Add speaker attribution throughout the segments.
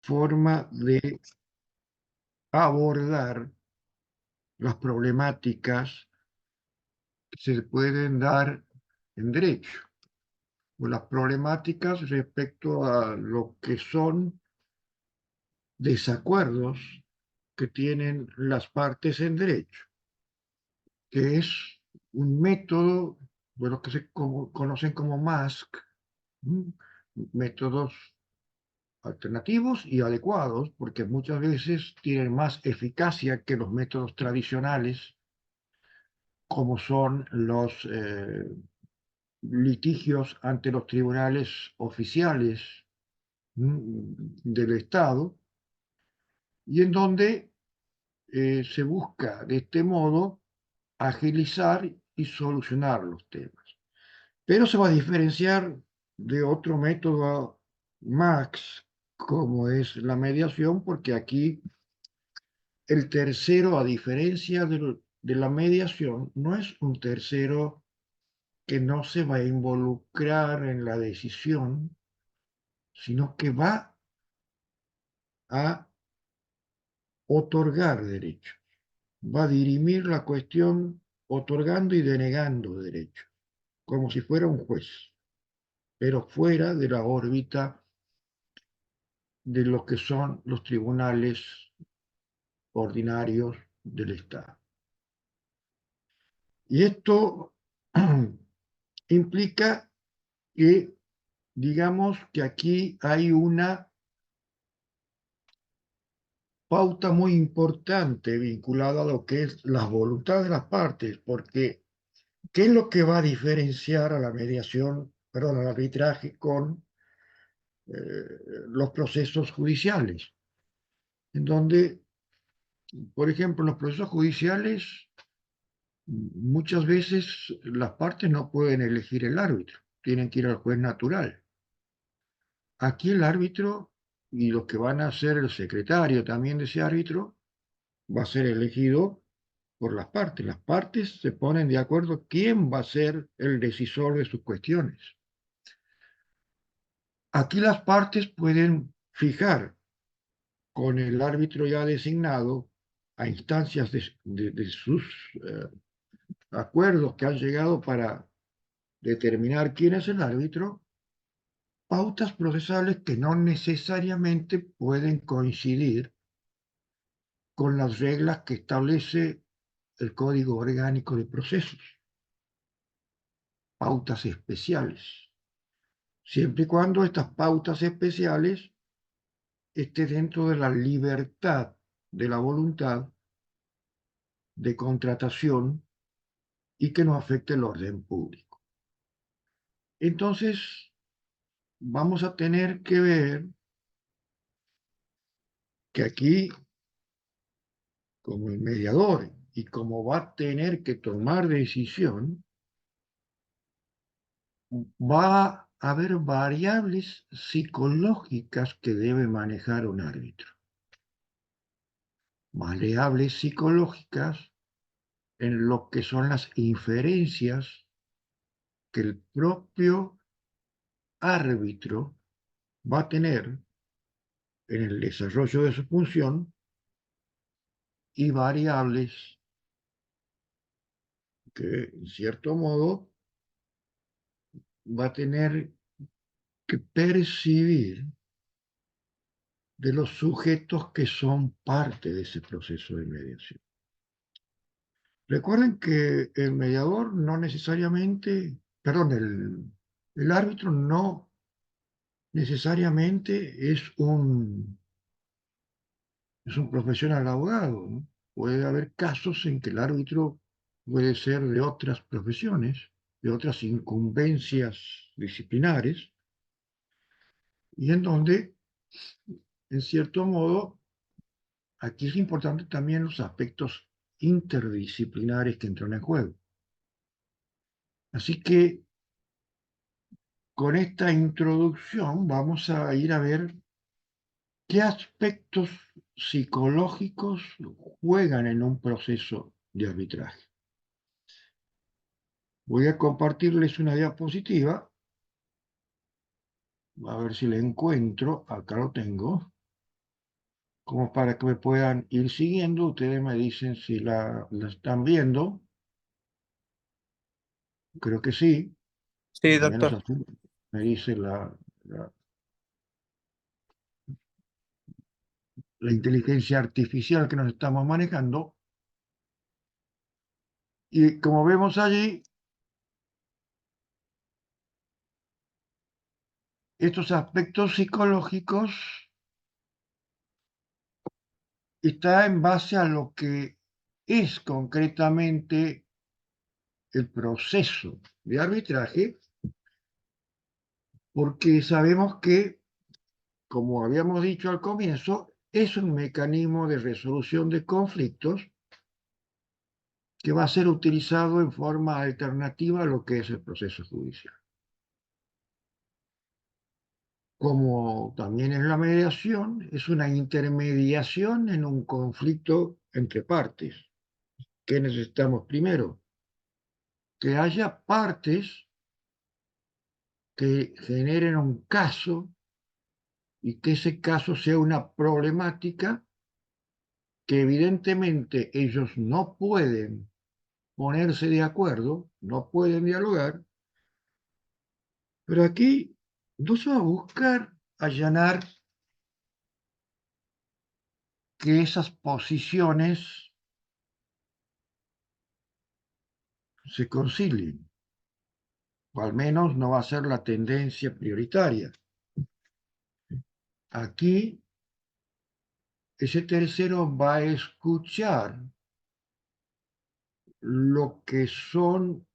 Speaker 1: forma de abordar las problemáticas que se pueden dar en derecho, o las problemáticas respecto a lo que son desacuerdos que tienen las partes en derecho, que es un método de lo que se conocen como MASC, métodos alternativos y adecuados, porque muchas veces tienen más eficacia que los métodos tradicionales, como son los litigios ante los tribunales oficiales del Estado, y en donde se busca de este modo agilizar y solucionar los temas. Pero se va a diferenciar de otro método Max, como es la mediación, porque aquí el tercero, a diferencia de la mediación, no es un tercero que no se va a involucrar en la decisión, sino que va a otorgar derechos, va a dirimir la cuestión otorgando y denegando derechos, como si fuera un juez, pero fuera de la órbita de lo que son los tribunales ordinarios del Estado. Y esto implica que, digamos que aquí hay una pauta muy importante vinculada a lo que es la voluntad de las partes, porque ¿qué es lo que va a diferenciar a la mediación, perdón, al arbitraje con los procesos judiciales? En donde, por ejemplo, en los procesos judiciales, muchas veces las partes no pueden elegir el árbitro, tienen que ir al juez natural. Aquí el árbitro y los que van a ser el secretario también de ese árbitro va a ser elegido por las partes. Las partes se ponen de acuerdo quién va a ser el decisor de sus cuestiones. Aquí las partes pueden fijar con el árbitro ya designado a instancias de sus acuerdos que han llegado para determinar quién es el árbitro, pautas procesales que no necesariamente pueden coincidir con las reglas que establece el Código Orgánico de Procesos, pautas especiales, siempre y cuando estas pautas especiales estén dentro de la libertad de la voluntad de contratación y que no afecte el orden público. Entonces, vamos a tener que ver que aquí, como el mediador y como va a tener que tomar decisión, va a haber variables psicológicas que debe manejar un árbitro. Variables psicológicas en lo que son las inferencias que el propio árbitro va a tener en el desarrollo de su función y variables que, en cierto modo, va a tener que percibir de los sujetos que son parte de ese proceso de mediación. Recuerden que el mediador no necesariamente, perdón, el árbitro no necesariamente es un profesional abogado, ¿no? Puede haber casos en que el árbitro puede ser de otras profesiones, de otras incumbencias disciplinares, y en donde, en cierto modo, aquí es importante también los aspectos interdisciplinares que entran en juego. Así que con esta introducción vamos a ir a ver qué aspectos psicológicos juegan en un proceso de arbitraje. Voy a compartirles una diapositiva, a ver si la encuentro, acá lo tengo. como para que me puedan ir siguiendo. Ustedes me dicen si la están viendo. Creo que sí.
Speaker 2: Sí,
Speaker 1: Al menos
Speaker 2: doctor.
Speaker 1: así me dice la, la inteligencia artificial que nos estamos manejando. Y como vemos allí, estos aspectos psicológicos está en base a lo que es concretamente el proceso de arbitraje, porque sabemos que, como habíamos dicho al comienzo, es un mecanismo de resolución de conflictos que va a ser utilizado en forma alternativa a lo que es el proceso judicial. Como también es la mediación, es una intermediación en un conflicto entre partes. ¿Qué necesitamos primero? Que haya partes que generen un caso y que ese caso sea una problemática que evidentemente ellos no pueden ponerse de acuerdo, no pueden dialogar, pero aquí no se va a buscar allanar que esas posiciones se concilien, o al menos no va a ser la tendencia prioritaria. Aquí ese tercero va a escuchar lo que son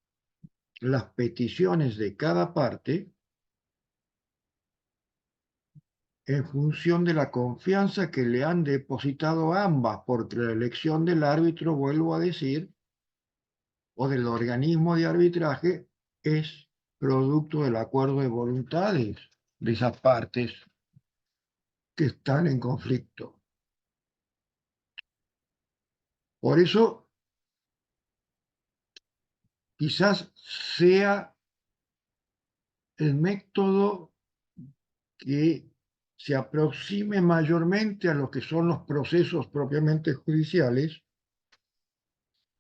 Speaker 1: las peticiones de cada parte en función de la confianza que le han depositado ambas, porque la elección del árbitro, vuelvo a decir, o del organismo de arbitraje, es producto del acuerdo de voluntades de esas partes que están en conflicto. Por eso, quizás sea el método que se aproxime mayormente a lo que son los procesos propiamente judiciales,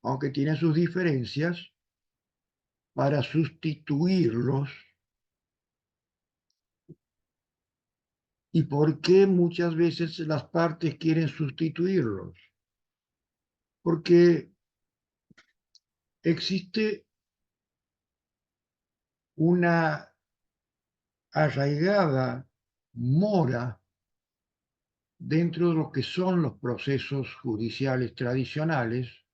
Speaker 1: aunque tiene sus diferencias, para sustituirlos. ¿Y por qué muchas veces las partes quieren sustituirlos? Porque existe una arraigada mora dentro de lo que son los procesos judiciales tradicionales,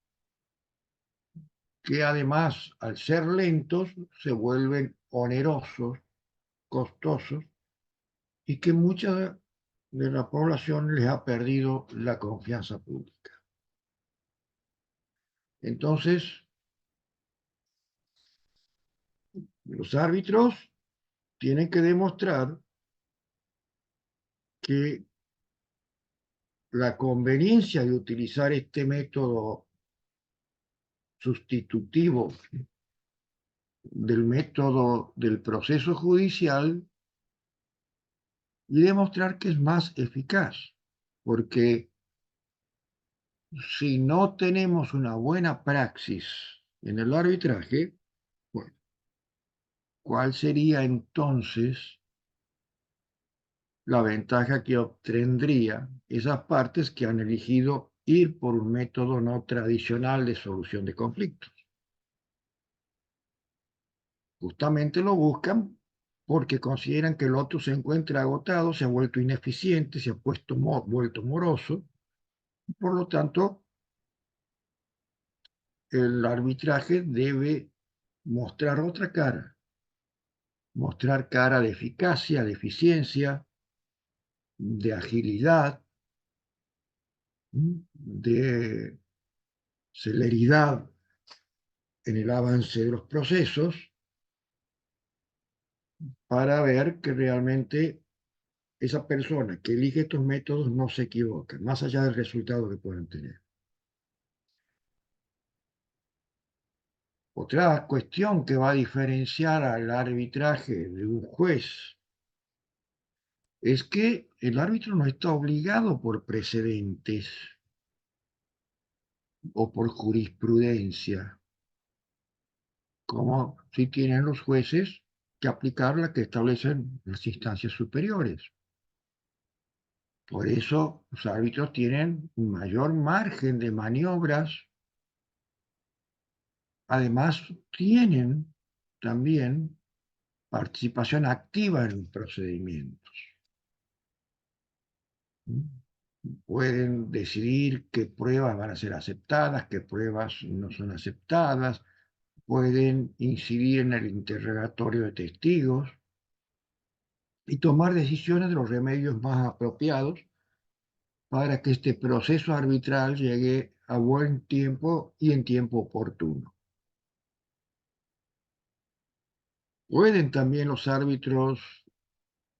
Speaker 1: que además, al ser lentos, se vuelven onerosos, costosos, y que mucha de la población les ha perdido la confianza pública. Entonces, los árbitros tienen que demostrar que la conveniencia de utilizar este método sustitutivo del método del proceso judicial y demostrar que es más eficaz, porque si no tenemos una buena praxis en el arbitraje, bueno, ¿cuál sería entonces la ventaja que obtendría esas partes que han elegido ir por un método no tradicional de solución de conflictos? Justamente lo buscan porque consideran que el otro se encuentra agotado, se ha vuelto ineficiente, se ha vuelto moroso. Por lo tanto, el arbitraje debe mostrar otra cara, mostrar cara de eficacia, de eficiencia, de agilidad, de celeridad en el avance de los procesos, para ver que realmente esa persona que elige estos métodos no se equivoca, más allá del resultado que puedan tener. Otra cuestión que va a diferenciar al arbitraje de un juez es que el árbitro no está obligado por precedentes o por jurisprudencia, como si tienen los jueces que aplicar la que establecen las instancias superiores. Por eso los árbitros tienen un mayor margen de maniobras. Además, tienen también participación activa en el procedimiento. Pueden decidir qué pruebas van a ser aceptadas, qué pruebas no son aceptadas, pueden incidir en el interrogatorio de testigos y tomar decisiones de los remedios más apropiados para que este proceso arbitral llegue a buen tiempo y en tiempo oportuno. Pueden también los árbitros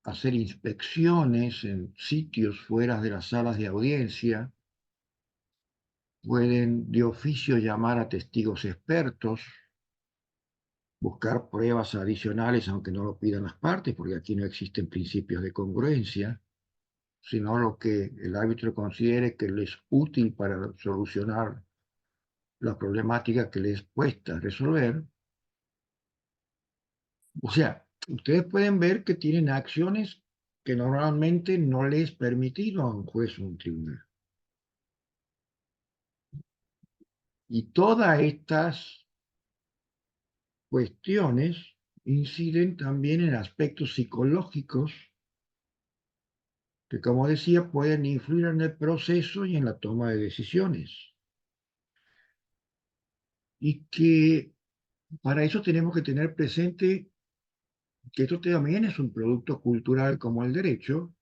Speaker 1: hacer inspecciones en sitios fuera de las salas de audiencia, pueden de oficio llamar a testigos expertos, buscar pruebas adicionales aunque no lo pidan las partes, porque aquí no existen principios de congruencia, sino lo que el árbitro considere que le es útil para solucionar la problemática que le es puesta a resolver. O sea, ustedes pueden ver que tienen acciones que normalmente no les es permitido a un juez o un tribunal. Y todas estas cuestiones inciden también en aspectos psicológicos que, como decía, pueden influir en el proceso y en la toma de decisiones. Y que para eso tenemos que tener presente que esto también es un producto cultural como el derecho.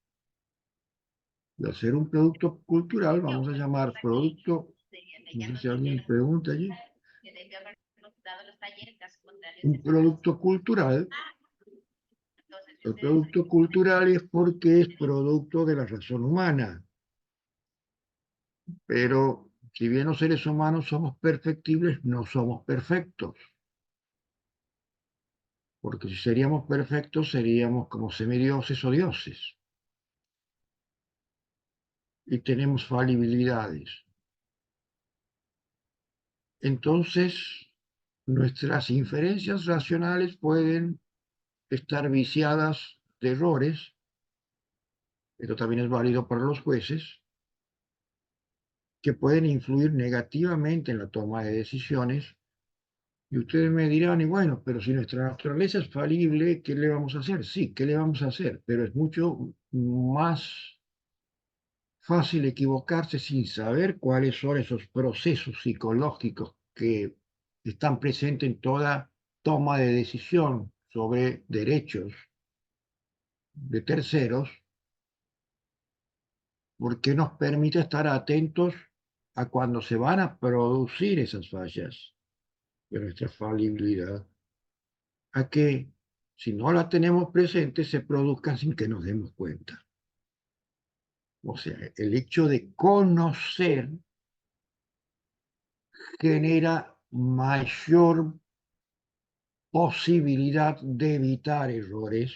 Speaker 1: Y al ser un producto cultural, vamos a llamar producto, no sé si alguien pregunta allí, un producto cultural. El producto cultural es porque es producto de la razón humana, pero si bien los seres humanos somos perfectibles, no somos perfectos, porque si seríamos perfectos seríamos como semidioses o dioses, y tenemos falibilidades. Entonces, nuestras inferencias racionales pueden estar viciadas de errores, esto también es válido para los jueces, que pueden influir negativamente en la toma de decisiones. Y ustedes me dirán, y bueno, pero si nuestra naturaleza es falible, ¿qué le vamos a hacer? Sí, ¿qué le vamos a hacer? Pero es mucho más fácil equivocarse sin saber cuáles son esos procesos psicológicos que están presentes en toda toma de decisión sobre derechos de terceros, porque nos permite estar atentos a cuando se van a producir esas fallas de nuestra falibilidad, a que si no la tenemos presente se produzcan sin que nos demos cuenta. O sea, el hecho de conocer genera mayor posibilidad de evitar errores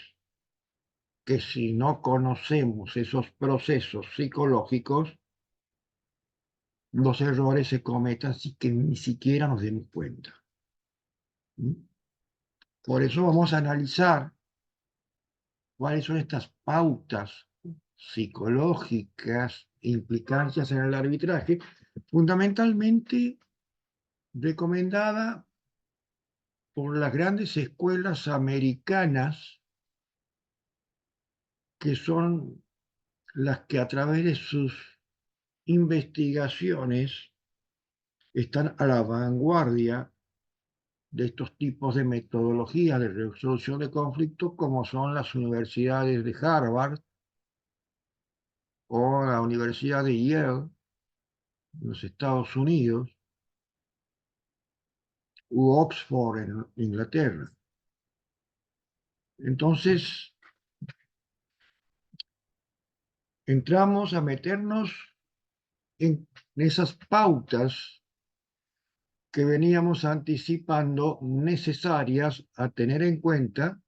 Speaker 1: que si no conocemos esos procesos psicológicos, los errores se cometan sin que ni siquiera nos demos cuenta. Por eso vamos a analizar cuáles son estas pautas psicológicas, implicancias en el arbitraje, fundamentalmente recomendada por las grandes escuelas americanas, que son las que a través de sus investigaciones están a la vanguardia de estos tipos de metodologías de resolución de conflictos, como son las universidades de Harvard o la Universidad de Yale en los Estados Unidos u Oxford en Inglaterra. Entonces, entramos a meternos en esas pautas que veníamos anticipando necesarias a tener en cuenta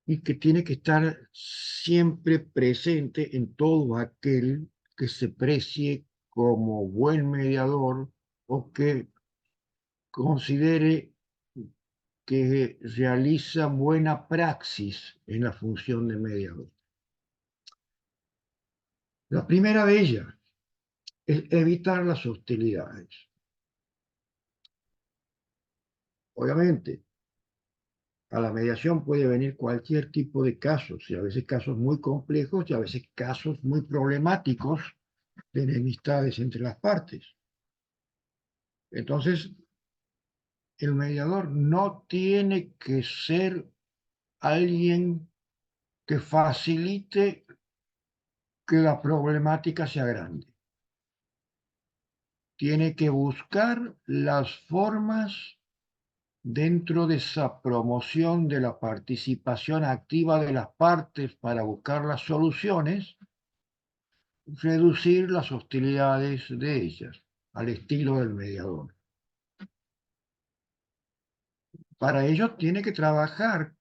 Speaker 1: y que tiene que estar siempre presente en todo aquel que se precie como buen mediador o que considere que realiza buena praxis en la función de mediador. La primera de ellas es evitar las hostilidades. Obviamente, a la mediación puede venir cualquier tipo de casos, y a veces casos muy complejos y a veces casos muy problemáticos de enemistades entre las partes. Entonces, el mediador no tiene que ser alguien que facilite que la problemática sea grande. Tiene que buscar las formas dentro de esa promoción de la participación activa de las partes para buscar las soluciones, reducir las hostilidades de ellas, al estilo del mediador. Para ello tiene que trabajar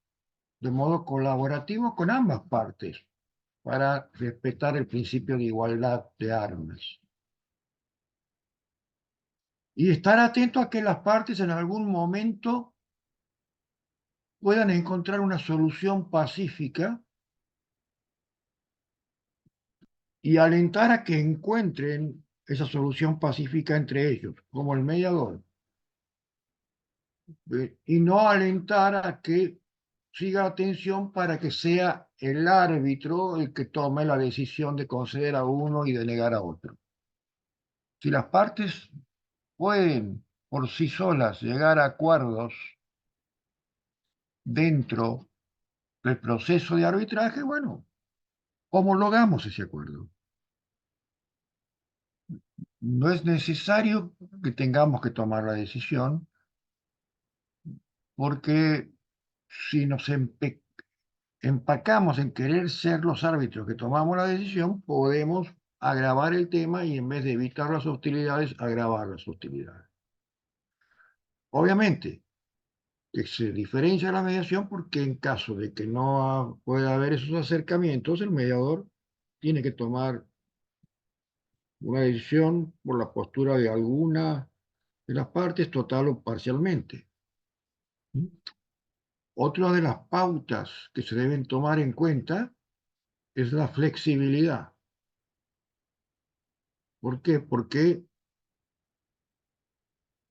Speaker 1: de modo colaborativo con ambas partes para respetar el principio de igualdad de armas. Y estar atento a que las partes en algún momento puedan encontrar una solución pacífica y alentar a que encuentren esa solución pacífica entre ellos, como el mediador, y no alentar a que siga la tensión para que sea el árbitro el que tome la decisión de conceder a uno y de negar a otro. Si las partes pueden por sí solas llegar a acuerdos dentro del proceso de arbitraje, bueno, homologamos ese acuerdo. No es necesario que tengamos que tomar la decisión, porque si nos empacamos en querer ser los árbitros que tomamos la decisión, podemos agravar el tema y en vez de evitar las hostilidades, agravar las hostilidades. Obviamente, que se diferencia la mediación porque en caso de que no pueda haber esos acercamientos, el mediador tiene que tomar una decisión por la postura de alguna de las partes, total o parcialmente. Otra de las pautas que se deben tomar en cuenta es la flexibilidad. ¿Por qué? Porque,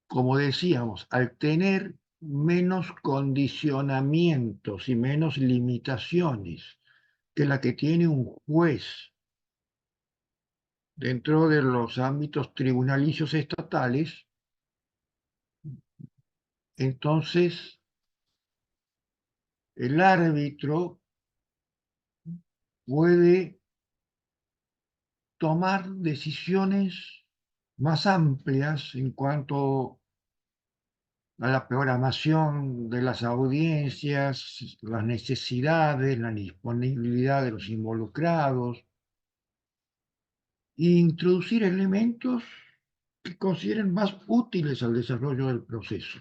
Speaker 1: como decíamos, al tener menos condicionamientos y menos limitaciones que la que tiene un juez dentro de los ámbitos tribunalicios estatales, entonces el árbitro puede tomar decisiones más amplias en cuanto a la programación de las audiencias, las necesidades, la disponibilidad de los involucrados, e introducir elementos que consideren más útiles al desarrollo del proceso,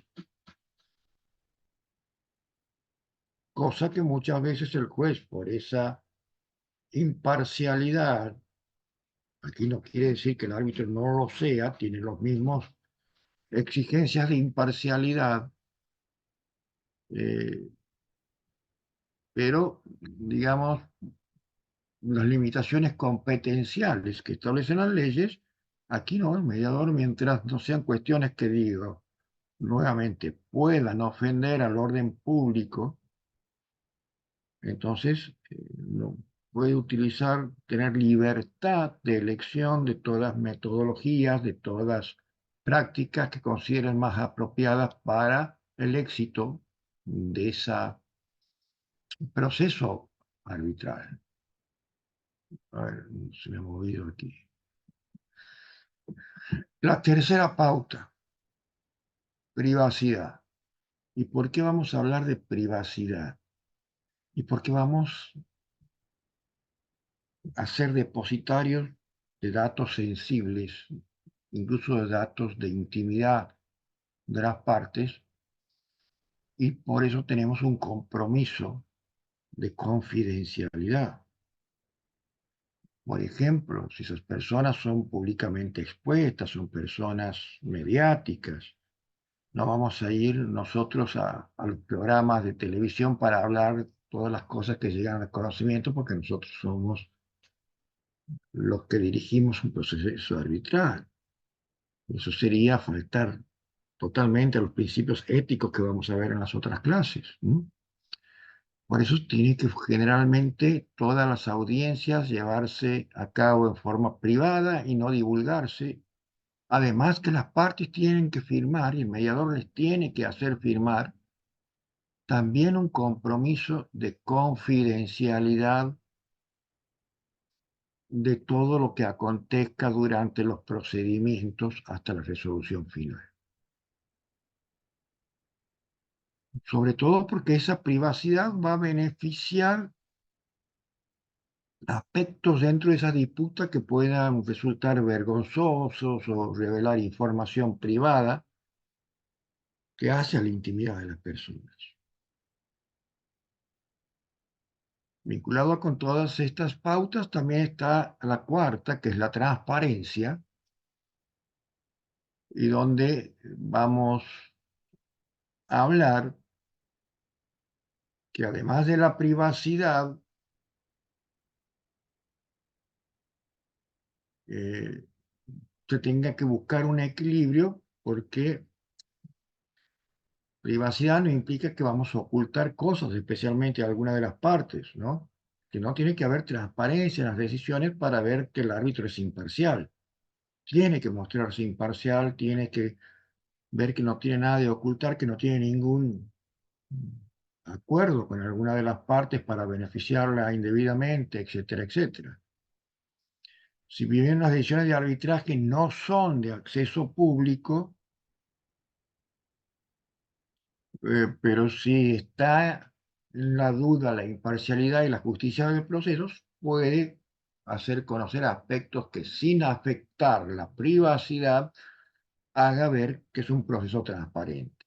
Speaker 1: cosa que muchas veces el juez, por esa imparcialidad, aquí no quiere decir que el árbitro no lo sea, tiene los mismos exigencias de imparcialidad, eh, pero digamos, las limitaciones competenciales que establecen las leyes, aquí no, el mediador, mientras no sean cuestiones que digo, nuevamente, puedan ofender al orden público, entonces no puede utilizar, tener libertad de elección de todas metodologías, de todas prácticas que consideren más apropiadas para el éxito de ese proceso arbitral. A ver, se me ha movido aquí. La tercera pauta, privacidad. ¿Y por qué vamos a hablar de privacidad? ¿Y por qué vamos a ser depositarios de datos sensibles, incluso de datos de intimidad de las partes? Y por eso tenemos un compromiso de confidencialidad. Por ejemplo, si esas personas son públicamente expuestas, son personas mediáticas, no vamos a ir nosotros a los programas de televisión para hablar todas las cosas que llegan al conocimiento, porque nosotros somos los que dirigimos un proceso arbitral. Eso sería faltar totalmente a los principios éticos que vamos a ver en las otras clases. Por eso tiene que generalmente todas las audiencias llevarse a cabo en forma privada y no divulgarse. Además que las partes tienen que firmar y el mediador les tiene que hacer firmar también un compromiso de confidencialidad de todo lo que acontezca durante los procedimientos hasta la resolución final. Sobre todo porque esa privacidad va a beneficiar aspectos dentro de esa disputa que puedan resultar vergonzosos o revelar información privada que hace a la intimidad de las personas. Vinculado con todas estas pautas también está la cuarta, que es la transparencia, y donde vamos a hablar que además de la privacidad, eh, se tenga que buscar un equilibrio porque privacidad no implica que vamos a ocultar cosas, especialmente alguna de las partes, ¿no? Que no tiene que haber transparencia en las decisiones para ver que el árbitro es imparcial. Tiene que mostrarse imparcial, tiene que ver que no tiene nada de ocultar, que no tiene ningún acuerdo con alguna de las partes para beneficiarla indebidamente, etcétera, etcétera. Si bien las decisiones de arbitraje no son de acceso público, pero si está en la duda la imparcialidad y la justicia de procesos, puede hacer conocer aspectos que sin afectar la privacidad haga ver que es un proceso transparente.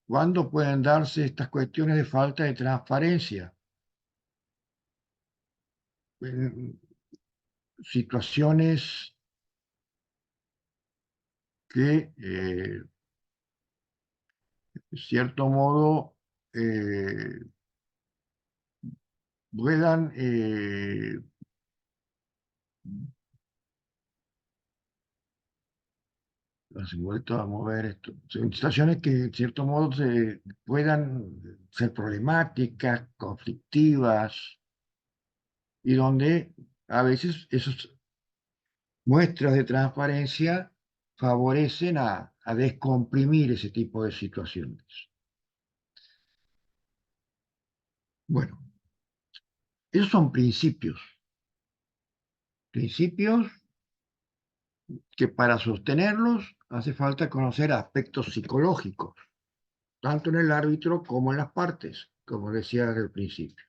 Speaker 1: ¿Cuándo pueden darse estas cuestiones de falta de transparencia? En situaciones que, de cierto modo, puedan has vuelto a mover esto. Son situaciones que, en cierto modo, puedan ser problemáticas, conflictivas, y donde a veces esas muestras de transparencia favorecen a descomprimir ese tipo de situaciones. Bueno, esos son principios. Principios que para sostenerlos hace falta conocer aspectos psicológicos, tanto en el árbitro como en las partes, como decía desde el principio.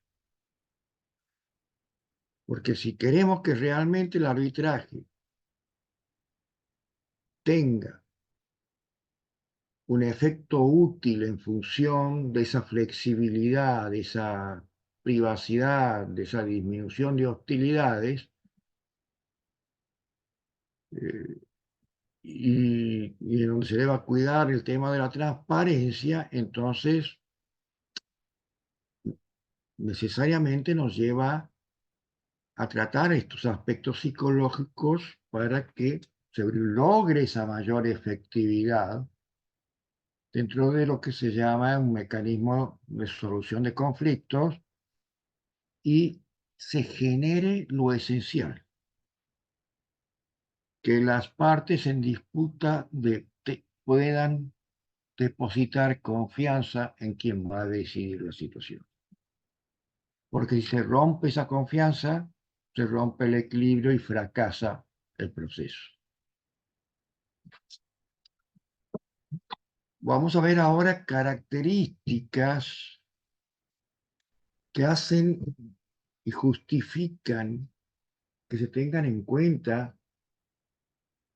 Speaker 1: Porque si queremos que realmente el arbitraje tenga un efecto útil en función de esa flexibilidad, de esa privacidad, de esa disminución de hostilidades, eh, y en donde se deba cuidar el tema de la transparencia, entonces necesariamente nos lleva a tratar estos aspectos psicológicos para que se logre esa mayor efectividad dentro de lo que se llama un mecanismo de solución de conflictos y se genere lo esencial, que las partes en disputa puedan depositar confianza en quien va a decidir la situación. Porque si se rompe esa confianza, se rompe el equilibrio y fracasa el proceso. Vamos a ver ahora características que hacen y justifican que se tengan en cuenta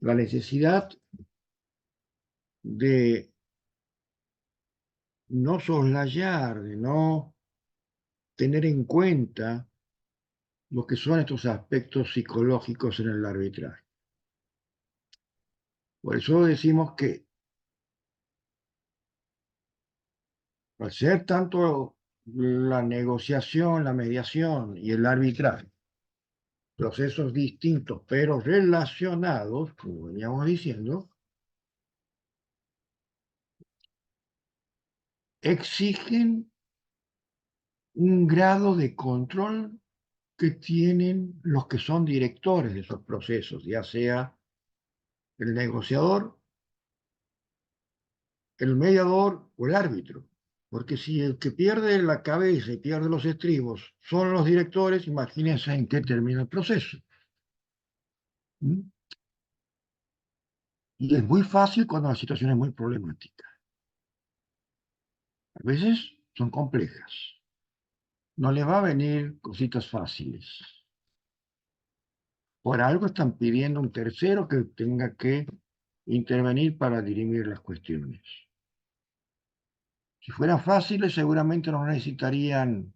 Speaker 1: la necesidad de no soslayar, de no tener en cuenta lo que son estos aspectos psicológicos en el arbitraje. Por eso decimos que al ser tanto la negociación, la mediación y el arbitraje, procesos distintos pero relacionados, como veníamos diciendo, exigen un grado de control que tienen los que son directores de esos procesos, ya sea el negociador, el mediador o el árbitro. Porque si el que pierde la cabeza y pierde los estribos son los directores, imagínense en qué termina el proceso. ¿Mm? Y es muy fácil cuando la situación es muy problemática. A veces son complejas. No les va a venir cositas fáciles. Por algo están pidiendo un tercero que tenga que intervenir para dirimir las cuestiones. Si fueran fáciles, seguramente no necesitarían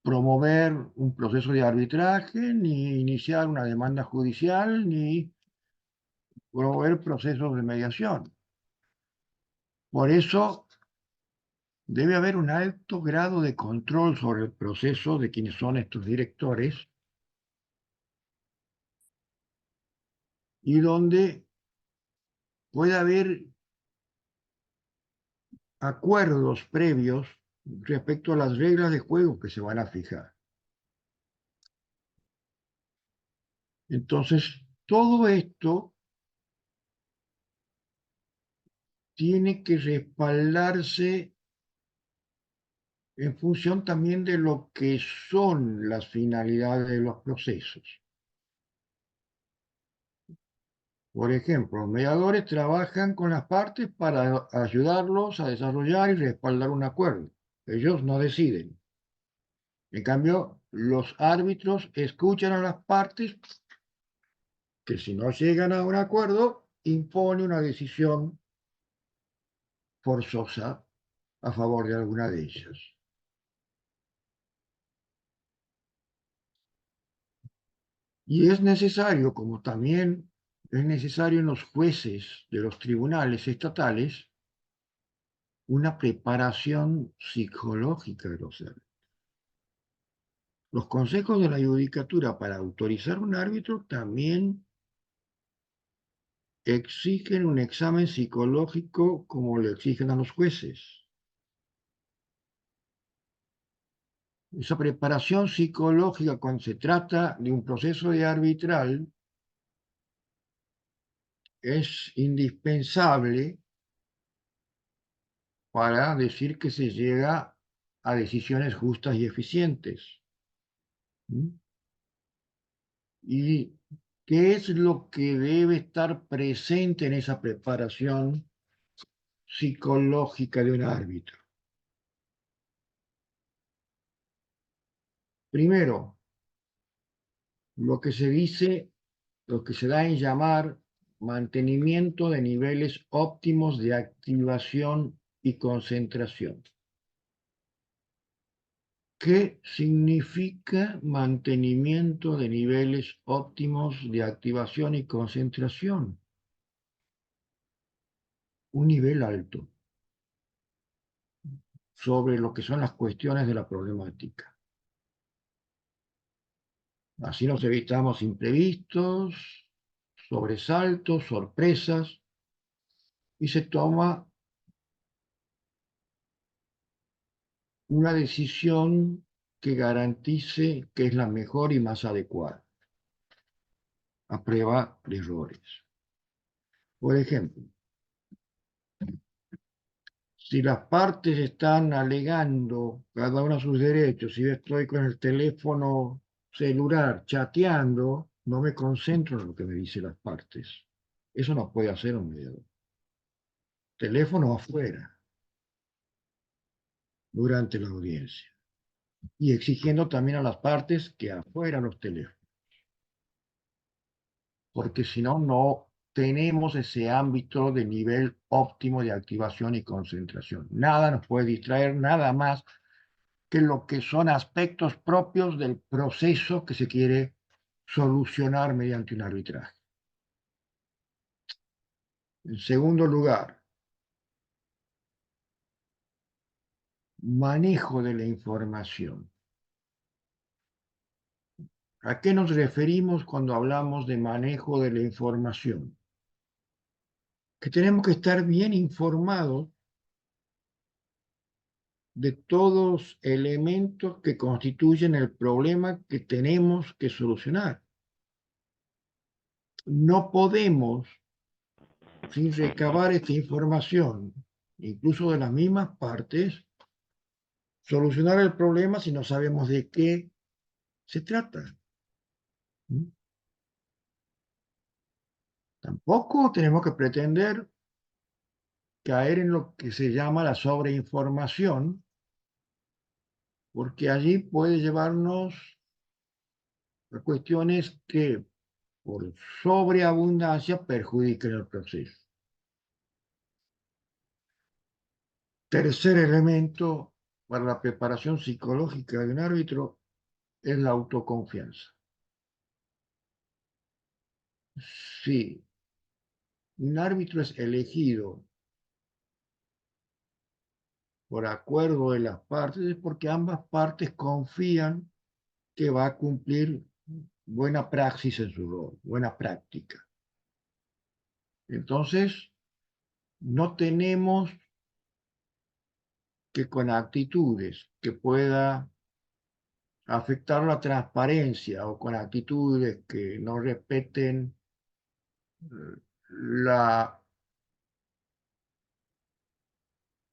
Speaker 1: promover un proceso de arbitraje, ni iniciar una demanda judicial, ni promover procesos de mediación. Por eso debe haber un alto grado de control sobre el proceso de quienes son estos directores y donde puede haber acuerdos previos respecto a las reglas de juego que se van a fijar. Entonces, todo esto tiene que respaldarse en función también de lo que son las finalidades de los procesos. Por ejemplo, los mediadores trabajan con las partes para ayudarlos a desarrollar y respaldar un acuerdo. Ellos no deciden. En cambio, los árbitros escuchan a las partes que si no llegan a un acuerdo, impone una decisión forzosa a favor de alguna de ellas. Y es necesario, como también es necesario en los jueces de los tribunales estatales, una preparación psicológica de los árbitros. Los consejos de la judicatura para autorizar un árbitro también exigen un examen psicológico como le exigen a los jueces. Esa preparación psicológica cuando se trata de un proceso de arbitral es indispensable para decir que se llega a decisiones justas y eficientes. ¿Mm? ¿Y qué es lo que debe estar presente en esa preparación psicológica de un árbitro? Primero, lo que se dice, lo que se da en llamar mantenimiento de niveles óptimos de activación y concentración. ¿Qué significa mantenimiento de niveles óptimos de activación y concentración? Un nivel alto sobre lo que son las cuestiones de la problemática. Así nos evitamos imprevistos, sobresaltos, sorpresas, y se toma una decisión que garantice que es la mejor y más adecuada, a prueba de errores. Por ejemplo, si las partes están alegando cada uno sus derechos, y yo estoy con el teléfono celular chateando, no me concentro en lo que me dicen las partes. Eso no puede hacer un mediador. Teléfono afuera, durante la audiencia. Y exigiendo también a las partes que afuera los teléfonos. Porque si no, no tenemos ese ámbito de nivel óptimo de activación y concentración. Nada nos puede distraer, nada más que lo que son aspectos propios del proceso que se quiere solucionar mediante un arbitraje. En segundo lugar, manejo de la información. ¿A qué nos referimos cuando hablamos de manejo de la información? Que tenemos que estar bien informados de todos elementos que constituyen el problema que tenemos que solucionar. No podemos, sin recabar esta información, incluso de las mismas partes, solucionar el problema si no sabemos de qué se trata. ¿Mm? Tampoco tenemos que pretender caer en lo que se llama la sobreinformación, porque allí puede llevarnos a cuestiones que por sobreabundancia perjudiquen el proceso. Tercer elemento para la preparación psicológica de un árbitro es la autoconfianza. Si un árbitro es elegido por acuerdo de las partes, es porque ambas partes confían que va a cumplir buena praxis en su rol, buena práctica. Entonces, no tenemos que con actitudes que pueda afectar la transparencia o con actitudes que no respeten la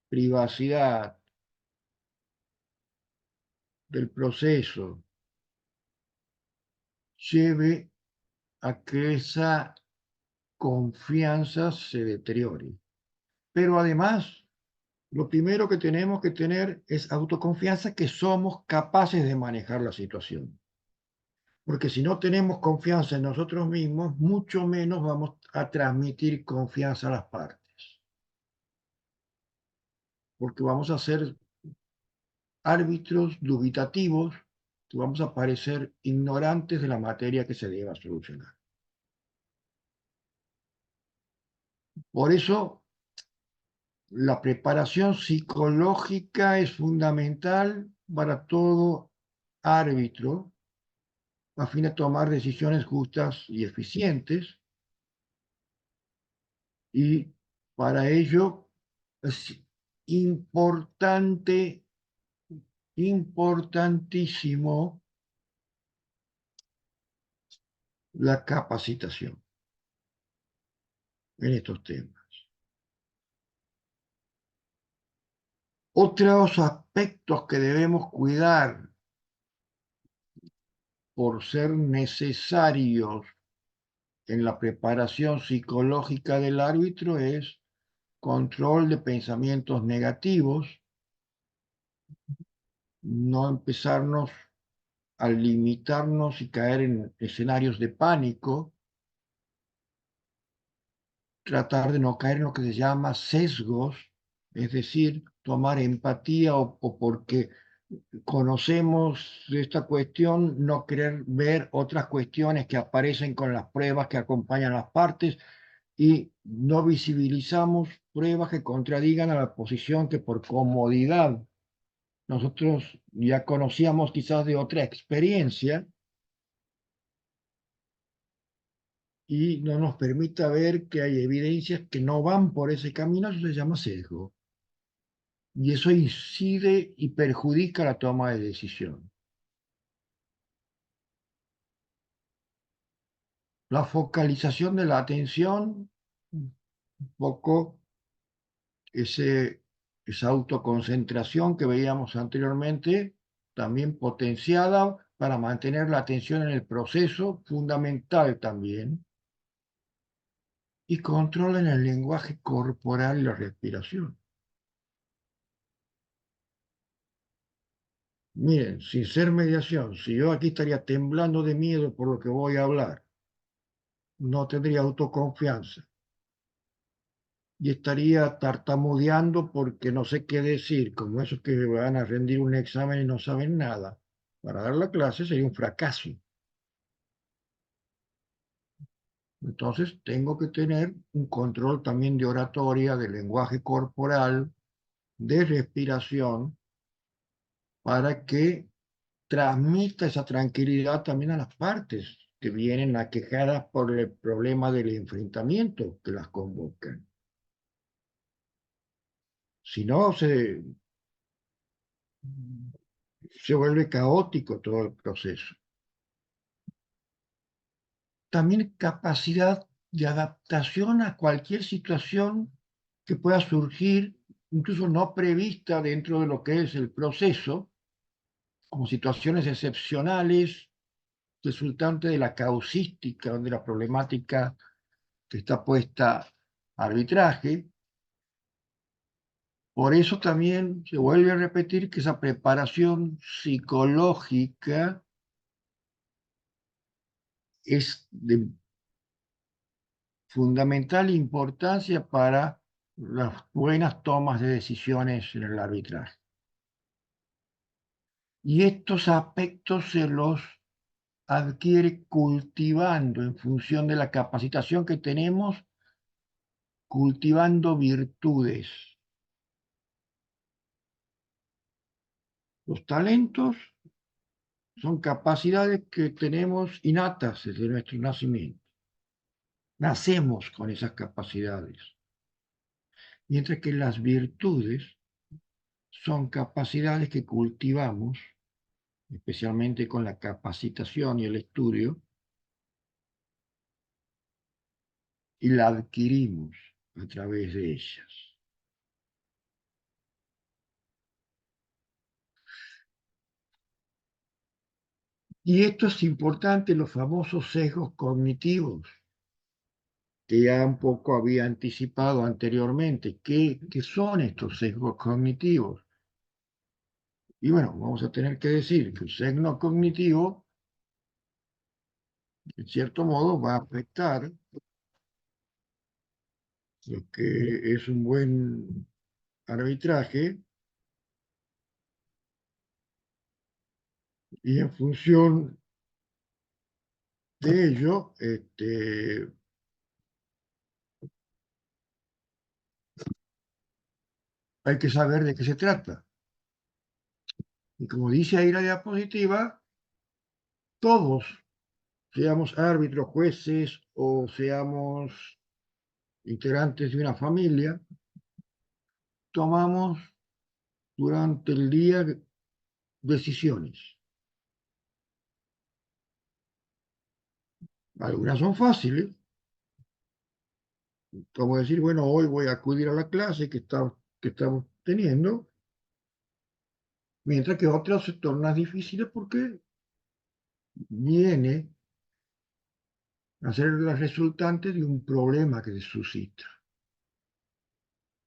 Speaker 1: privacidad del proceso, lleve a que esa confianza se deteriore. Pero además, lo primero que tenemos que tener es autoconfianza que somos capaces de manejar la situación. Porque si no tenemos confianza en nosotros mismos, mucho menos vamos a transmitir confianza a las partes. Porque vamos a ser árbitros dubitativos, que vamos a parecer ignorantes de la materia que se deba solucionar. Por eso, la preparación psicológica es fundamental para todo árbitro a fin de tomar decisiones justas y eficientes, y para ello es importante, importantísimo la capacitación en estos temas. Otros aspectos que debemos cuidar por ser necesarios en la preparación psicológica del árbitro es control de pensamientos negativos, no empezarnos a limitarnos y caer en escenarios de pánico, tratar de no caer en lo que se llama sesgos, es decir, tomar empatía o porque conocemos esta cuestión, no querer ver otras cuestiones que aparecen con las pruebas que acompañan las partes y no visibilizamos pruebas que contradigan a la posición que por comodidad nosotros ya conocíamos quizás de otra experiencia y no nos permita ver que hay evidencias que no van por ese camino. Eso se llama sesgo. Y eso incide y perjudica la toma de decisión. La focalización de la atención, un poco esa autoconcentración que veíamos anteriormente, también potenciada para mantener la atención en el proceso, fundamental también, y control en el lenguaje corporal y la respiración. Miren, sin ser mediación, si yo aquí estaría temblando de miedo por lo que voy a hablar, no tendría autoconfianza y estaría tartamudeando porque no sé qué decir, como esos que van a rendir un examen y no saben nada. Para dar la clase sería un fracaso. Entonces tengo que tener un control también de oratoria, de lenguaje corporal, de respiración, para que transmita esa tranquilidad también a las partes que vienen aquejadas por el problema del enfrentamiento que las convocan. Si no, se vuelve caótico todo el proceso. También capacidad de adaptación a cualquier situación que pueda surgir, incluso no prevista dentro de lo que es el proceso, como situaciones excepcionales resultantes de la causística, donde la problemática que está puesta a arbitraje. Por eso también se vuelve a repetir que esa preparación psicológica es de fundamental importancia para las buenas tomas de decisiones en el arbitraje. Y estos aspectos se los adquiere cultivando en función de la capacitación que tenemos, cultivando virtudes. Los talentos son capacidades que tenemos innatas desde nuestro nacimiento. Nacemos con esas capacidades, mientras que las virtudes son capacidades que cultivamos, especialmente con la capacitación y el estudio, y la adquirimos a través de ellas. Y esto es importante, los famosos sesgos cognitivos, que ya un poco había anticipado anteriormente. ¿Qué son estos sesgos cognitivos? Y bueno, vamos a tener que decir que el sesgo cognitivo, en cierto modo, va a afectar lo que es un buen arbitraje y en función de ello, hay que saber de qué se trata. Y como dice ahí la diapositiva, todos, seamos árbitros, jueces o seamos integrantes de una familia, tomamos durante el día decisiones. Algunas son fáciles, como decir, bueno, hoy voy a acudir a la clase que estamos teniendo, mientras que otras se tornan difíciles porque viene a ser la resultante de un problema que se suscita.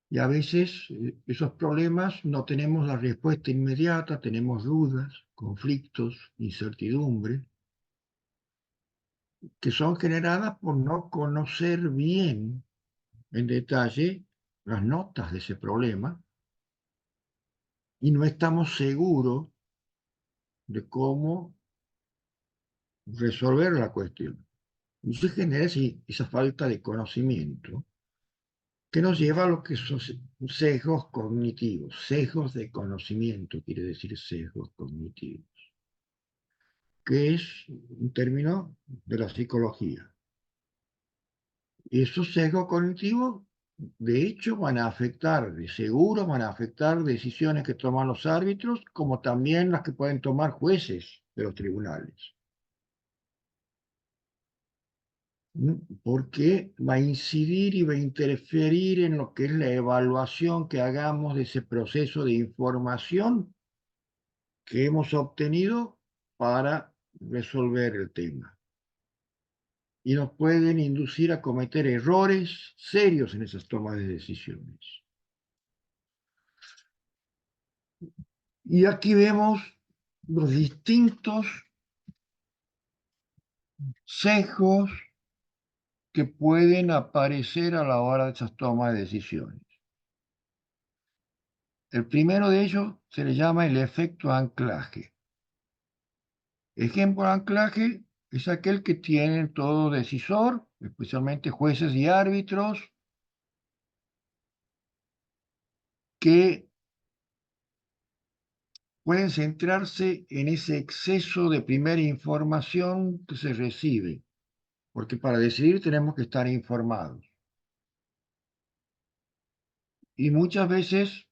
Speaker 1: Y a veces esos problemas no tenemos la respuesta inmediata, tenemos dudas, conflictos, incertidumbre, que son generadas por no conocer bien en detalle las notas de ese problema y no estamos seguros de cómo resolver la cuestión. Y se genera esa falta de conocimiento que nos lleva a lo que son sesgos cognitivos, sesgos de conocimiento, quiere decir sesgos cognitivos, que es un término de la psicología. Y esos sesgos cognitivos, de hecho, van a afectar, de seguro van a afectar decisiones que toman los árbitros, como también las que pueden tomar jueces de los tribunales. Porque va a incidir y va a interferir en lo que es la evaluación que hagamos de ese proceso de información que hemos obtenido para resolver el tema. Y nos pueden inducir a cometer errores serios en esas tomas de decisiones. Y aquí vemos los distintos sesgos que pueden aparecer a la hora de esas tomas de decisiones. El primero de ellos se le llama el efecto anclaje. Ejemplo de anclaje es aquel que tiene todo decisor, especialmente jueces y árbitros, que pueden centrarse en ese exceso de primera información que se recibe, porque para decidir tenemos que estar informados. Y muchas veces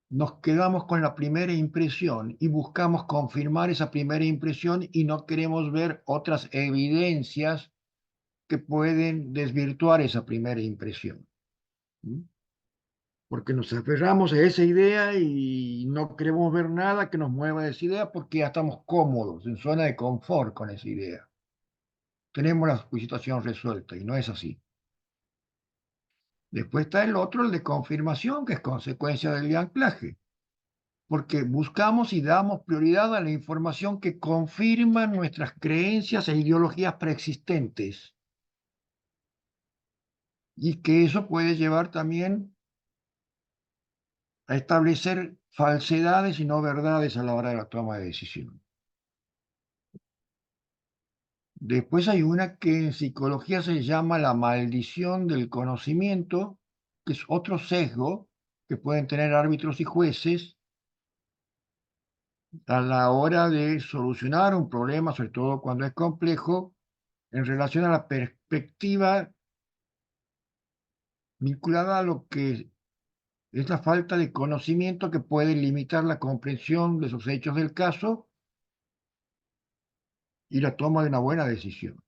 Speaker 1: nos quedamos con la primera impresión y buscamos confirmar esa primera impresión y no queremos ver otras evidencias que pueden desvirtuar esa primera impresión. ¿Mm? Porque nos aferramos a esa idea y no queremos ver nada que nos mueva de esa idea porque ya estamos cómodos, en zona de confort con esa idea. Tenemos la situación resuelta y no es así. Después está el otro, el de confirmación, que es consecuencia del anclaje, porque buscamos y damos prioridad a la información que confirma nuestras creencias e ideologías preexistentes y que eso puede llevar también a establecer falsedades y no verdades a la hora de la toma de decisión. Después hay una que en psicología se llama la maldición del conocimiento, que es otro sesgo que pueden tener árbitros y jueces a la hora de solucionar un problema, sobre todo cuando es complejo, en relación a la perspectiva vinculada a lo que es la falta de conocimiento que puede limitar la comprensión de esos hechos del caso y la toma de una buena decisión.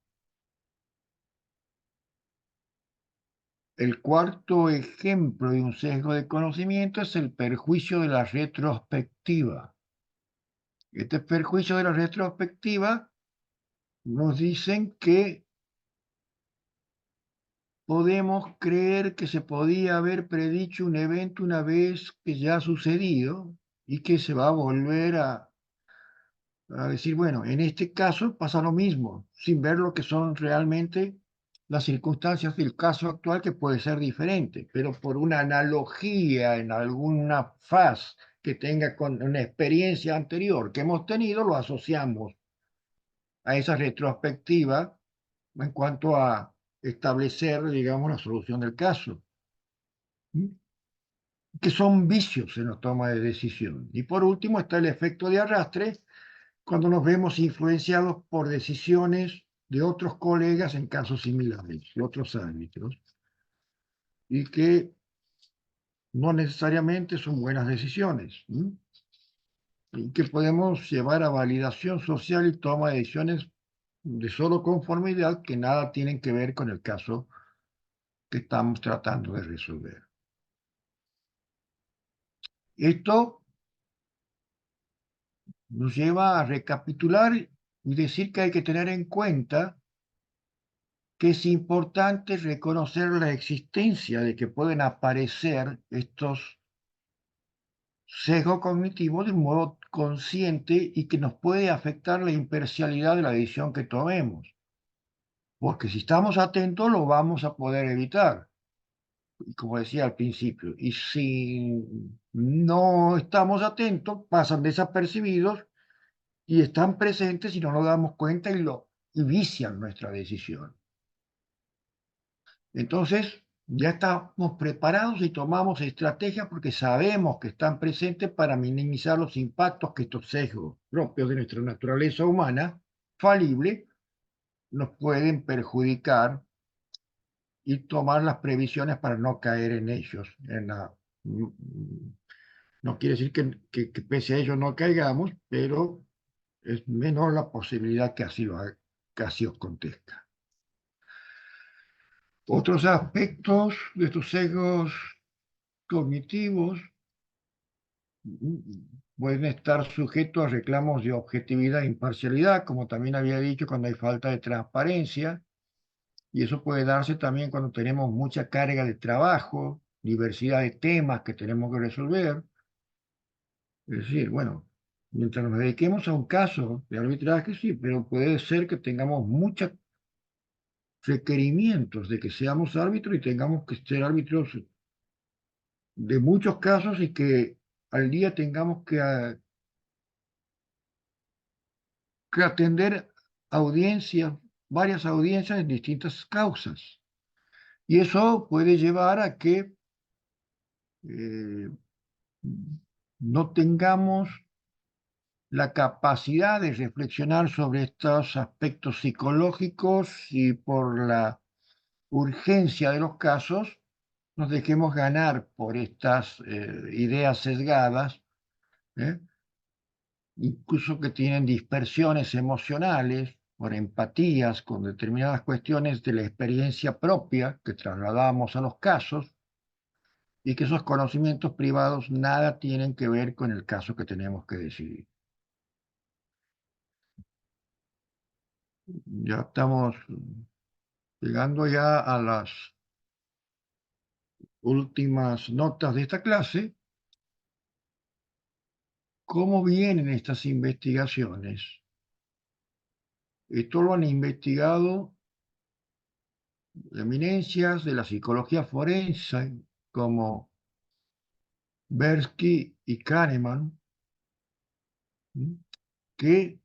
Speaker 1: El cuarto ejemplo de un sesgo de conocimiento es el perjuicio de la retrospectiva. Este perjuicio de la retrospectiva nos dicen que podemos creer que se podía haber predicho un evento una vez que ya ha sucedido y que se va a volver a decir, bueno, en este caso pasa lo mismo, sin ver lo que son realmente las circunstancias del caso actual, que puede ser diferente, pero por una analogía en alguna faz que tenga con una experiencia anterior que hemos tenido, lo asociamos a esa retrospectiva en cuanto a establecer, digamos, la solución del caso, que son vicios en la toma de decisión. Y por último está el efecto de arrastre, cuando nos vemos influenciados por decisiones de otros colegas en casos similares, de otros ámbitos, y que no necesariamente son buenas decisiones, ¿m? Y que podemos llevar a validación social y toma de decisiones de solo conformidad que nada tienen que ver con el caso que estamos tratando de resolver. Esto nos lleva a recapitular y decir que hay que tener en cuenta que es importante reconocer la existencia de que pueden aparecer estos sesgos cognitivos de un modo consciente y que nos puede afectar la imparcialidad de la decisión que tomemos. Porque si estamos atentos lo vamos a poder evitar, y como decía al principio. Y si no estamos atentos, pasan desapercibidos y están presentes y no nos damos cuenta y vician nuestra decisión. Entonces, ya estamos preparados y tomamos estrategias porque sabemos que están presentes para minimizar los impactos que estos sesgos propios de nuestra naturaleza humana falible nos pueden perjudicar y tomar las previsiones para no caer en ellos. No quiere decir que pese a ello no caigamos, pero es menor la posibilidad que así os acontezca. Otros aspectos de estos sesgos cognitivos pueden estar sujetos a reclamos de objetividad e imparcialidad, como también había dicho, cuando hay falta de transparencia, y eso puede darse también cuando tenemos mucha carga de trabajo, diversidad de temas que tenemos que resolver. Es decir, bueno, mientras nos dediquemos a un caso de arbitraje, sí, pero puede ser que tengamos mucha requerimientos de que seamos árbitros y tengamos que ser árbitros de muchos casos y que al día tengamos que atender audiencias, varias audiencias en distintas causas. Y eso puede llevar a que eh, no tengamos la capacidad de reflexionar sobre estos aspectos psicológicos y por la urgencia de los casos nos dejemos ganar por estas ideas sesgadas, ¿eh? Incluso que tienen dispersiones emocionales por empatías con determinadas cuestiones de la experiencia propia que trasladamos a los casos y que esos conocimientos privados nada tienen que ver con el caso que tenemos que decidir. Ya estamos llegando ya a las últimas notas de esta clase. ¿Cómo vienen estas investigaciones? Esto lo han investigado eminencias de la psicología forense como Bersky y Kahneman, que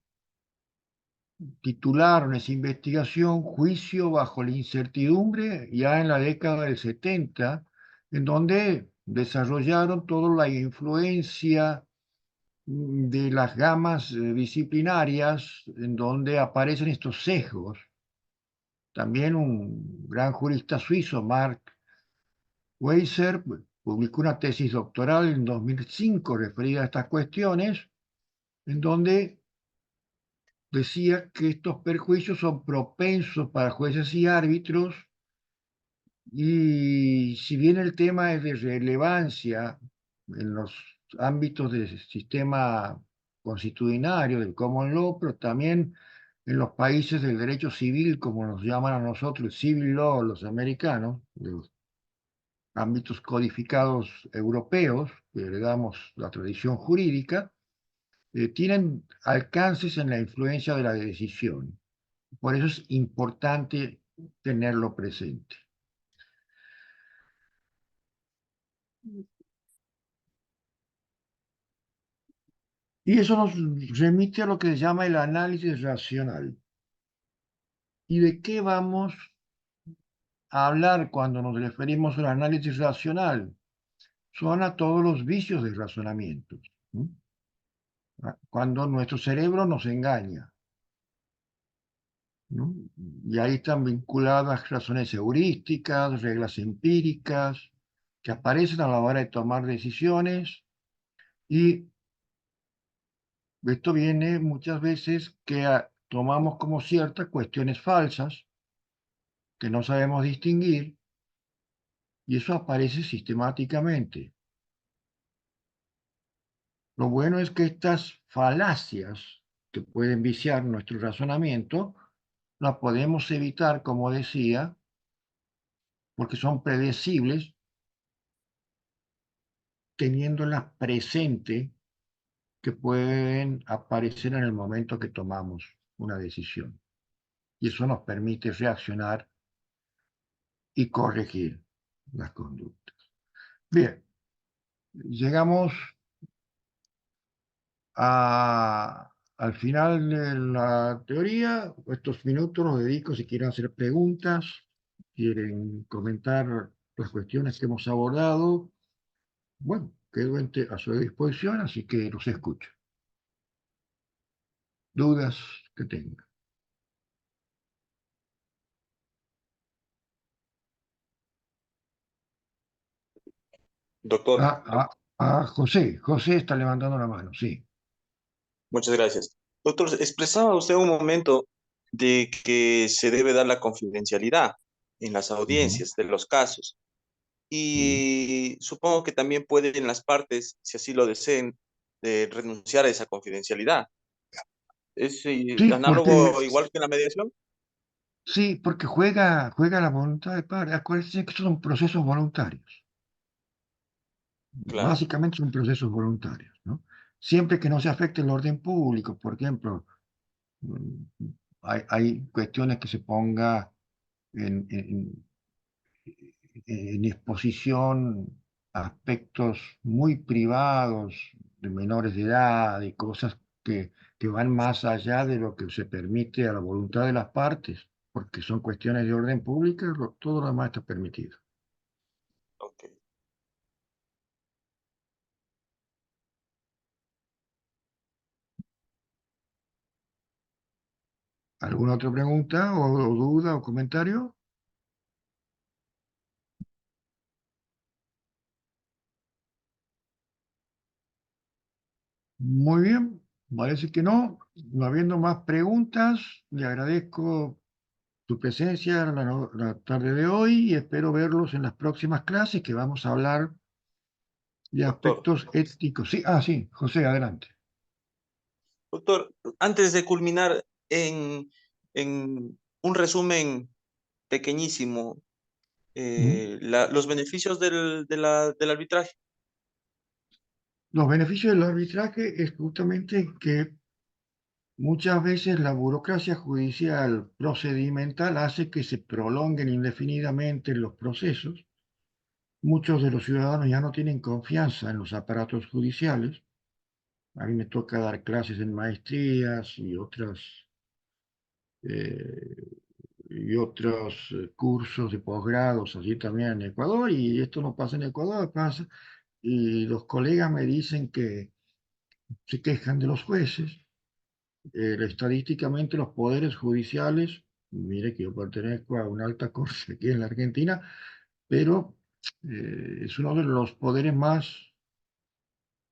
Speaker 1: titularon esa investigación Juicio bajo la incertidumbre ya en la década del 70, en donde desarrollaron toda la influencia de las gamas disciplinarias en donde aparecen estos sesgos. También un gran jurista suizo, Mark Weiser, publicó una tesis doctoral en 2005 referida a estas cuestiones, en donde decía que estos perjuicios son propensos para jueces y árbitros, y si bien el tema es de relevancia en los ámbitos del sistema constitucionario, del common law, pero también en los países del derecho civil, como nos llaman a nosotros, el civil law, los americanos, de los ámbitos codificados europeos, que heredamos la tradición jurídica, tienen alcances en la influencia de la decisión. Por eso es importante tenerlo presente. Y eso nos remite a lo que se llama el análisis racional. ¿Y de qué vamos a hablar cuando nos referimos al análisis racional? Son a todos los vicios del razonamiento, ¿sí? Cuando nuestro cerebro nos engaña, ¿no? Y ahí están vinculadas razones heurísticas, reglas empíricas, que aparecen a la hora de tomar decisiones, y esto viene muchas veces que tomamos como ciertas cuestiones falsas que no sabemos distinguir, y eso aparece sistemáticamente. Lo bueno es que estas falacias que pueden viciar nuestro razonamiento, las podemos evitar, como decía, porque son predecibles, teniéndolas presente, que pueden aparecer en el momento que tomamos una decisión. Y eso nos permite reaccionar y corregir las conductas. Bien, llegamos al final de la teoría. Estos minutos los dedico si quieren hacer preguntas, quieren comentar las cuestiones que hemos abordado. Bueno, quedo a su disposición, así que los escucho. Dudas que tengan.
Speaker 2: Doctor,
Speaker 1: José está levantando la mano, sí.
Speaker 2: muchas gracias. Doctor, expresaba usted un momento de que se debe dar la confidencialidad en las
Speaker 1: Ujú,
Speaker 2: audiencias de los casos.
Speaker 1: sí.
Speaker 2: Y supongo que también pueden las partes, si así lo deseen, renunciar a esa confidencialidad. ¿Es
Speaker 1: Sí, porque,
Speaker 2: análogo igual que en la mediación?
Speaker 1: sí, porque juega la voluntad de padre. Acuérdense que son procesos voluntarios.
Speaker 2: Claro,
Speaker 1: Básicamente son procesos voluntarios, ¿no? Siempre que no se afecte el orden público, por ejemplo, mm, hay cuestiones que se ponga en, en- en exposición a aspectos muy privados de menores de edad, de cosas que van más allá de lo que se permite a la voluntad de las partes, porque son cuestiones de orden público, todo lo demás está permitido.
Speaker 2: Ok.
Speaker 1: ¿Alguna otra pregunta o duda o comentario? Muy bien, parece que no. No habiendo más preguntas, le agradezco su presencia la tarde de hoy y espero verlos en las próximas clases que vamos a hablar de
Speaker 2: Doctor,
Speaker 1: aspectos éticos. Sí, sí, José, adelante.
Speaker 2: doctor, antes de culminar en un resumen pequeñísimo,
Speaker 1: ¿Mm?
Speaker 2: los beneficios del arbitraje.
Speaker 1: Los beneficios del arbitraje es justamente que muchas veces la burocracia judicial procedimental hace que se prolonguen indefinidamente los procesos. Muchos de los ciudadanos ya no tienen confianza en los aparatos judiciales. A mí me toca dar clases en maestrías eh, y otros cursos de posgrados allí también en Ecuador, y esto no pasa en Ecuador, pasa, y los colegas me dicen que se quejan de los jueces. Estadísticamente los poderes judiciales, mire que yo pertenezco a una alta corte aquí en la Argentina, pero es uno de los poderes más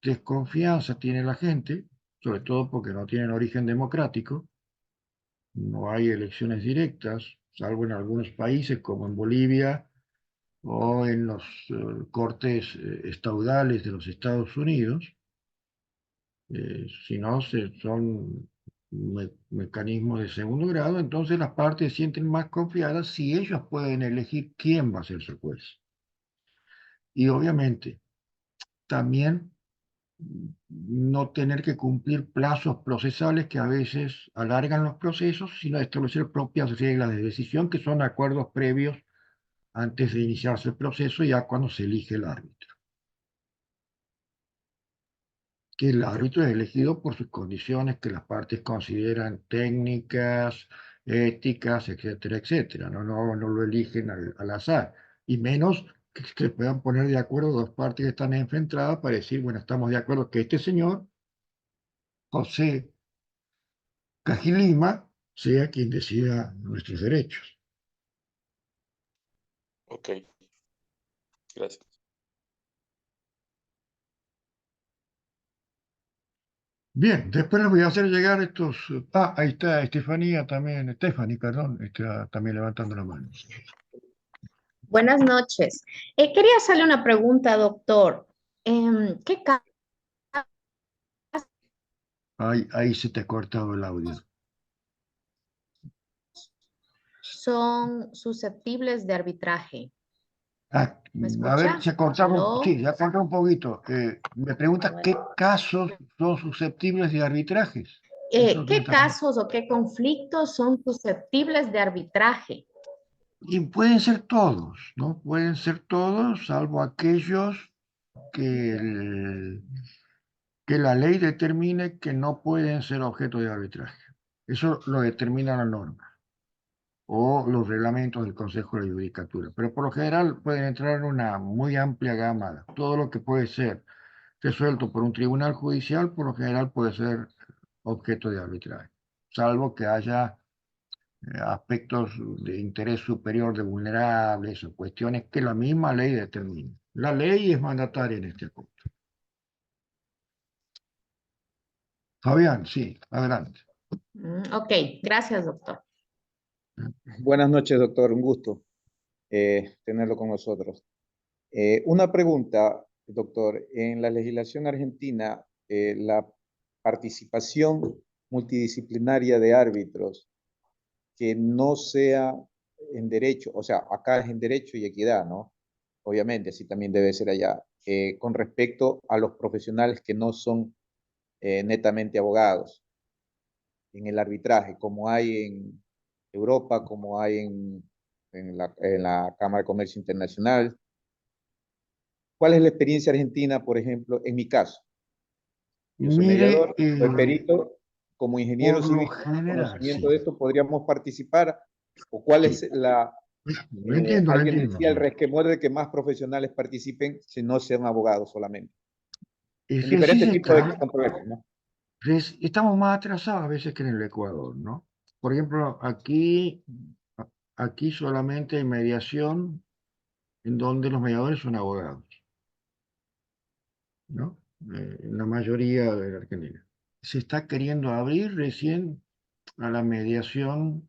Speaker 1: desconfianza tiene la gente, sobre todo porque no tienen origen democrático, no hay elecciones directas, salvo en algunos países como en Bolivia o en los cortes estaudales de los Estados Unidos, si no son mecanismos de segundo grado, entonces las partes se sienten más confiadas si ellos pueden elegir quién va a ser su juez. Y obviamente también no tener que cumplir plazos procesales que a veces alargan los procesos, sino establecer propias reglas de decisión que son acuerdos previos antes de iniciarse el proceso, ya cuando se elige el árbitro. Que el árbitro es elegido por sus condiciones que las partes consideran técnicas, éticas, etcétera, etcétera. No lo eligen al azar. Y menos que se puedan poner de acuerdo dos partes que están enfrentadas para decir, bueno, estamos de acuerdo que este señor, José Cajilima, sea quien decida nuestros derechos.
Speaker 2: Ok, gracias.
Speaker 1: Bien, después les voy a hacer llegar estos. Ahí está Estefanía también, Stephanie, perdón, está también levantando la mano.
Speaker 3: Buenas noches. Quería hacerle una pregunta, doctor. ¿Qué casos
Speaker 1: Ahí se te ha cortado el audio.
Speaker 3: son susceptibles de arbitraje?
Speaker 1: Ah,
Speaker 3: ¿Me
Speaker 1: a ver,
Speaker 3: escucha?
Speaker 1: se cortaba, sí,
Speaker 3: ¿Aló?
Speaker 1: se ha cortado un poquito. Me pregunta qué
Speaker 3: Bueno.
Speaker 1: casos son susceptibles de arbitrajes. Eso no
Speaker 3: ¿Qué
Speaker 1: está bien.
Speaker 3: casos o qué conflictos son susceptibles de arbitraje?
Speaker 1: Y pueden ser todos, ¿no? Pueden ser todos, salvo aquellos que, que la ley determine que no pueden ser objeto de arbitraje. Eso lo determina la norma o los reglamentos del Consejo de la Judicatura. Pero por lo general pueden entrar en una muy amplia gama. Todo lo que puede ser resuelto por un tribunal judicial, por lo general puede ser objeto de arbitraje, salvo que haya aspectos de interés superior de vulnerables o cuestiones que la misma ley determina. La ley es mandataria en este aspecto. Fabián, sí, adelante.
Speaker 3: Ok, gracias, doctor.
Speaker 4: Buenas noches, doctor. Un gusto tenerlo con nosotros. Una pregunta, doctor. En la legislación argentina, la participación multidisciplinaria de árbitros que no sea en derecho, o sea, acá es en derecho y equidad, ¿no? Obviamente, así también debe ser allá. Con respecto a los profesionales que no son netamente abogados en el arbitraje, como hay en Europa, como hay en la Cámara de Comercio Internacional. ¿Cuál es la experiencia argentina, por ejemplo, en mi caso? Yo soy
Speaker 1: Mire,
Speaker 4: mediador, soy perito, como ingeniero
Speaker 1: por lo
Speaker 4: civil,
Speaker 1: general,
Speaker 4: conocimiento
Speaker 1: sí.
Speaker 4: de esto, ¿podríamos participar? ¿O cuál
Speaker 1: Sí.
Speaker 4: es la...
Speaker 1: Lo entiendo, lo
Speaker 4: alguien
Speaker 1: entiendo.
Speaker 4: decía el resquemor de que más profesionales participen si no sean abogados solamente? En
Speaker 1: Sí, así
Speaker 4: diferentes
Speaker 1: se
Speaker 4: tipos de
Speaker 1: está.
Speaker 4: controversias, ¿no?
Speaker 1: Estamos más atrasados a veces que en el Ecuador, ¿no? Por ejemplo, aquí solamente hay mediación en donde los mediadores son abogados, ¿no? En la mayoría de la Argentina. Se está queriendo abrir recién a la mediación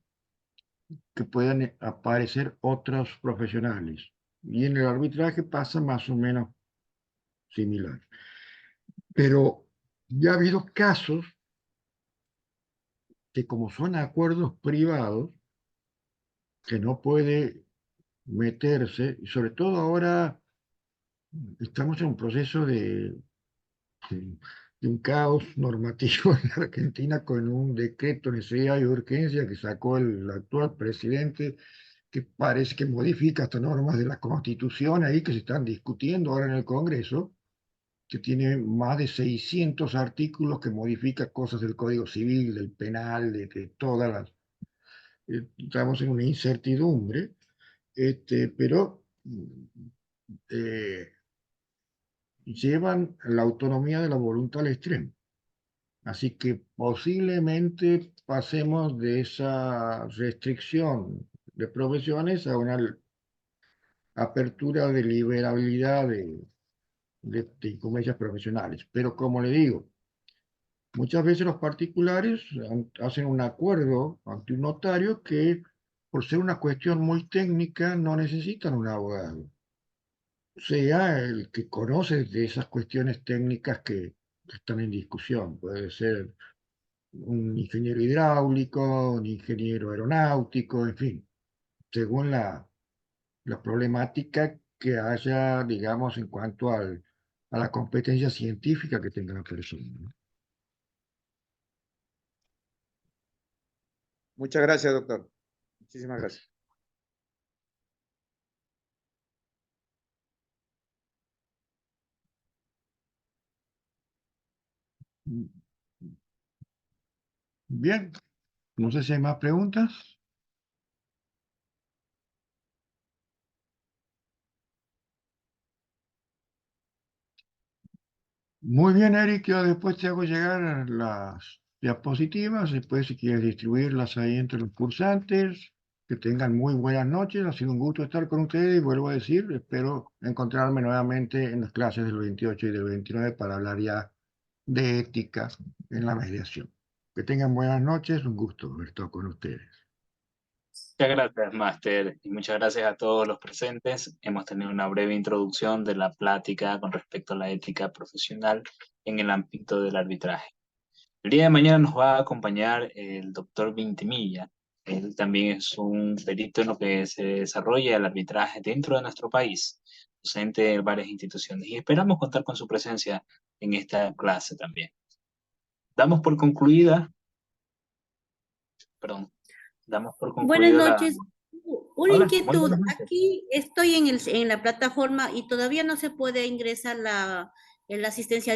Speaker 1: que puedan aparecer otros profesionales. Y en el arbitraje pasa más o menos similar. Pero ya ha habido casos que como son acuerdos privados, que no puede meterse, y sobre todo ahora estamos en un proceso de- de un caos normativo en la Argentina con un decreto de necesidad y urgencia que sacó el actual presidente, que parece que modifica hasta normas de la Constitución ahí que se están discutiendo ahora en el Congreso, que tiene más de 600 artículos que modifica cosas del Código Civil, del penal, de todas las... estamos en una incertidumbre, pero eh, llevan la autonomía de la voluntad al extremo. Así que posiblemente pasemos de esa restricción de profesiones a una apertura de liberabilidad de comillas profesionales. Pero como le digo, muchas veces los particulares hacen un acuerdo ante un notario que por ser una cuestión muy técnica no necesitan un abogado, sea el que conoce de esas cuestiones técnicas que están en discusión. Puede ser un ingeniero hidráulico, un ingeniero aeronáutico, en fin, según la problemática que haya, digamos, en cuanto a la competencia científica que tenga la persona, ¿no?
Speaker 4: Muchas gracias, doctor. Muchísimas gracias.
Speaker 1: Bien, no sé si hay más preguntas. Muy bien, Eric, yo después te hago llegar las diapositivas, después si quieres distribuirlas ahí entre los cursantes, que tengan muy buenas noches, ha sido un gusto estar con ustedes y vuelvo a decir, espero encontrarme nuevamente en las clases del 28 y del 29 para hablar ya de ética en la mediación. Que tengan buenas noches, un gusto haber estado con ustedes.
Speaker 5: Muchas gracias, Máster, y muchas gracias a todos los presentes. Hemos tenido una breve introducción de la plática con respecto a la ética profesional en el ámbito del arbitraje. El día de mañana nos va a acompañar el doctor Vintimilla. Él también es un perito en lo que se desarrolla el arbitraje dentro de nuestro país, docente en varias instituciones, y esperamos contar con su presencia en esta clase también. Damos por concluida, damos por
Speaker 6: Buenas
Speaker 5: concluida la...
Speaker 6: noches. Una
Speaker 5: Hola, muy
Speaker 6: inquietud.
Speaker 5: buenas noches.
Speaker 6: Aquí estoy en la plataforma y todavía no se puede ingresar la asistencia